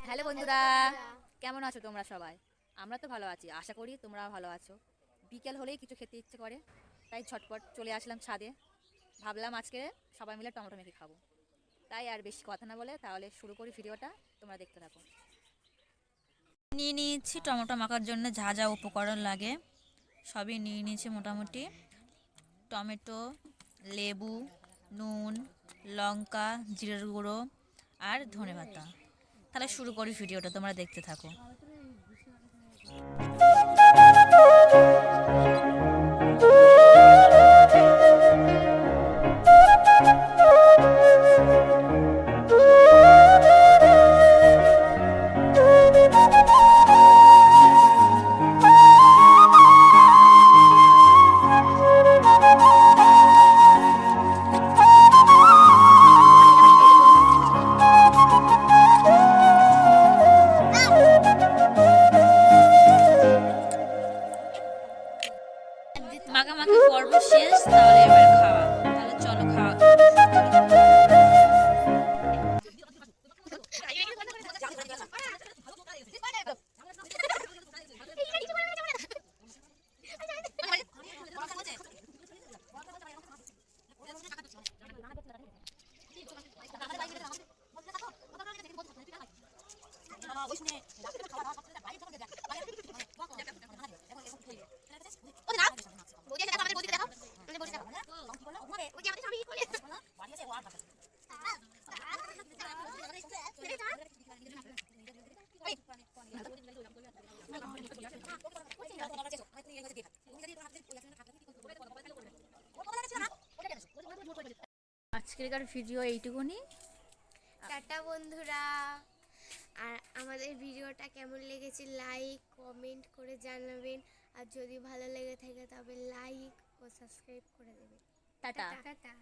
Hello বন্ধুরা, কেমন আছো তোমরা সবাই? আমরা তো ভালো আছি, আশা করি তোমরাও ভালো আছো। বিকেল হলেই কিছু খেতে ইচ্ছে করে, তাই ঝটপট চলে আসলাম ছাদে। ভাবলাম আজকে সবাই মিলে টমেটো মেখে খাবো। তাই আর বেশি কথা না বলে তাহলে শুরু করি ভিডিওটা, তোমরা দেখতে থাকো। নিয়ে নিয়েছি টমেটো মাখার জন্য যা যা উপকরণ লাগে সবই নিয়ে নিয়েছি মোটামুটি। টমেটো, লেবু, নুন, লঙ্কা, জিরের গুঁড়ো আর ধনেপাতা। তাহলে শুরু করি ভিডিওটা, তোমরা দেখতে থাকো। মাখামাখি পর্ব শেষ, তাহলে এবার খাওয়া। তাহলে চলো খাওয়া। আজকের ভিডিও এইটুকুনি। টাটা বন্ধুরা। আর আমাদের ভিডিওটা কেমন লেগেছে লাইক কমেন্ট করে জানাবেন, আর যদি ভালো লেগে থাকে তবে লাইক ও সাবস্ক্রাইব করে দেবেন। টাটা। টাটা।